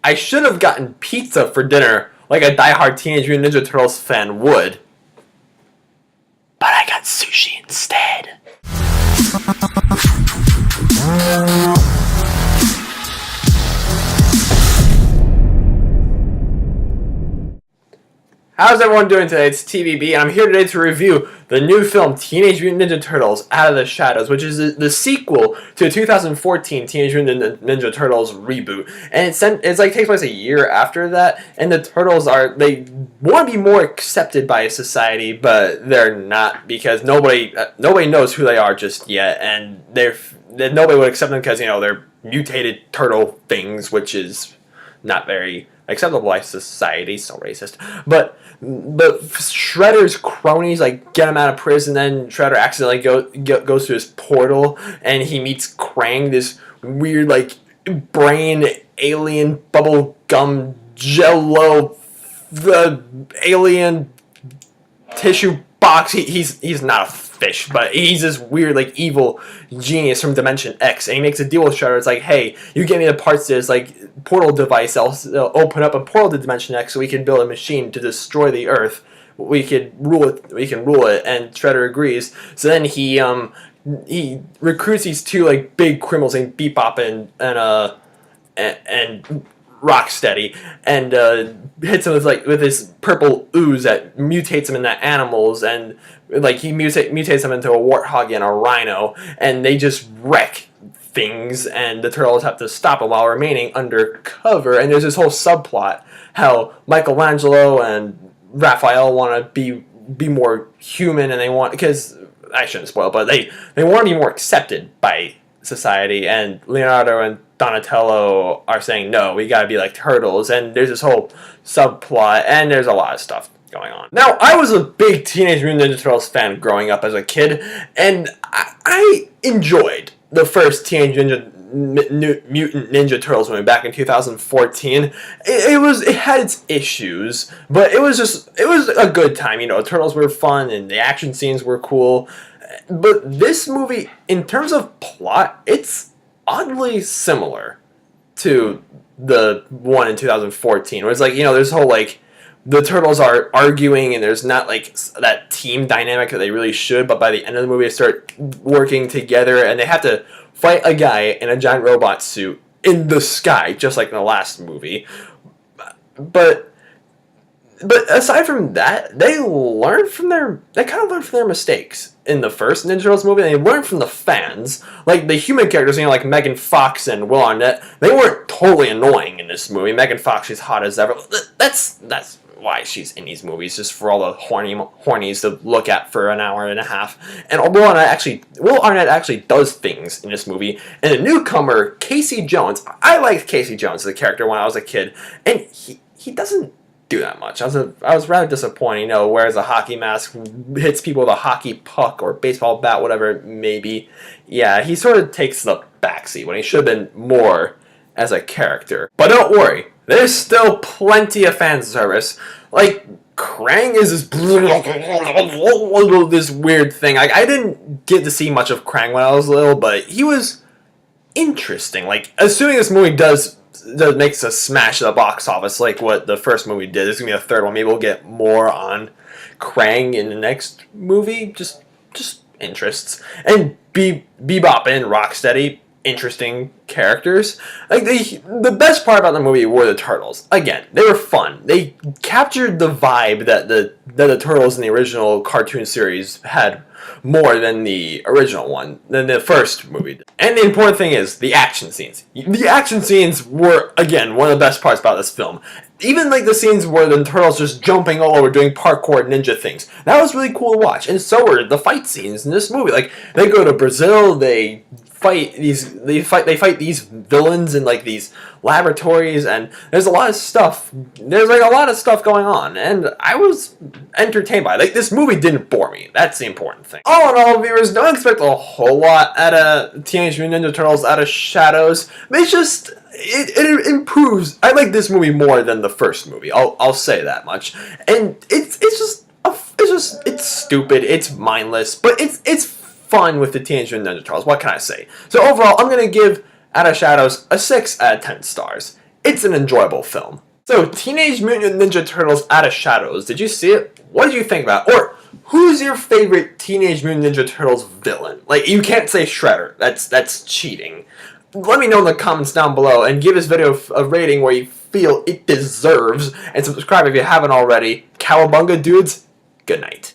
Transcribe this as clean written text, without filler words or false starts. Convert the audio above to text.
I should have gotten pizza for dinner like a diehard Teenage Mutant Ninja Turtles fan would. But I got sushi instead. How's everyone doing today? It's TVB, and I'm here today to review the new film Teenage Mutant Ninja Turtles Out of the Shadows, which is the sequel to the 2014 Teenage Mutant Ninja Turtles reboot. And it's like takes place a year after that, and the Turtles they want to be more accepted by society, but they're not because nobody knows who they are just yet, and nobody would accept them because they're mutated turtle things, which is not very acceptable by society. So racist, but Shredder's cronies get him out of prison. Then Shredder accidentally goes to his portal, and he meets Krang, this weird brain alien bubble gum jello the alien tissue box. He's not a fish, but he's this weird evil genius from Dimension X, and he makes a deal with Shredder. It's like, hey, you give me the parts to this portal device, I'll open up a portal to Dimension X so we can build a machine to destroy the Earth. We can rule it, and Shredder agrees. So then he recruits these two big criminals named Bebop and Rocksteady, and hits him with this purple ooze that mutates him into animals, and he mutates him into a warthog and a rhino, and they just wreck things, and the Turtles have to stop him while remaining undercover. And there's this whole subplot how Michelangelo and Raphael want to be more human, and they want, because I shouldn't spoil, but they want to be more accepted by society, and Leonardo and Donatello are saying, no, we gotta be like turtles, and there's this whole subplot, and there's a lot of stuff going on. Now, I was a big Teenage Mutant Ninja Turtles fan growing up as a kid, and I enjoyed the first Teenage Mutant Ninja Turtles movie back in 2014. It had its issues, but it was a good time. Turtles were fun, and the action scenes were cool. But this movie, in terms of plot, it's oddly similar to the one in 2014. Where it's there's whole the Turtles are arguing, and there's not that team dynamic that they really should, but by the end of the movie they start working together, and they have to fight a guy in a giant robot suit in the sky, just like in the last movie. But aside from that, they kind of learned from their mistakes in the first Ninja Turtles movie, and they learned from the fans. The human characters, like Megan Fox and Will Arnett, they weren't totally annoying in this movie. Megan Fox, she's hot as ever. That's why she's in these movies, just for all the hornies to look at for an hour and a half. And Will Arnett actually does things in this movie. And the newcomer, Casey Jones, I liked Casey Jones, the character, when I was a kid, and he doesn't do that much. I was rather disappointed. Wears a hockey mask, hits people with a hockey puck or baseball bat, whatever it may be. Yeah, he sort of takes the backseat when he should have been more as a character. But don't worry, there's still plenty of fan service. Krang is this weird thing. I didn't get to see much of Krang when I was little, but he was interesting. Assuming this movie makes a smash at the box office like what the first movie did. There's gonna be a third one. Maybe we'll get more on Krang in the next movie. Just interests. And Bebop and Rocksteady, interesting characters. The best part about the movie were the Turtles. Again, they were fun. They captured the vibe that the Turtles in the original cartoon series had more than the original one, than the first movie. And the important thing is the action scenes. The action scenes were, again, one of the best parts about this film. Even the scenes where the Turtles just jumping all over, doing parkour ninja things. That was really cool to watch. And so were the fight scenes in this movie. They go to Brazil, they fight these villains in these laboratories, and there's a lot of stuff. There's a lot of stuff going on, and I was entertained by it. This movie didn't bore me. That's the important thing. All in all, viewers, don't expect a whole lot out of Teenage Mutant Ninja Turtles Out of Shadows. It's just it improves. I like this movie more than the first movie. I'll say that much. And it's stupid. It's mindless, but it's fun with the Teenage Mutant Ninja Turtles. What can I say? So overall, I'm going to give Out of Shadows a 6 out of 10 stars. It's an enjoyable film. So, Teenage Mutant Ninja Turtles Out of Shadows. Did you see it? What did you think about it? Or, who's your favorite Teenage Mutant Ninja Turtles villain? Like, you can't say Shredder. That's cheating. Let me know in the comments down below, and give this video a rating where you feel it deserves, and subscribe if you haven't already. Cowabunga, dudes. Good night.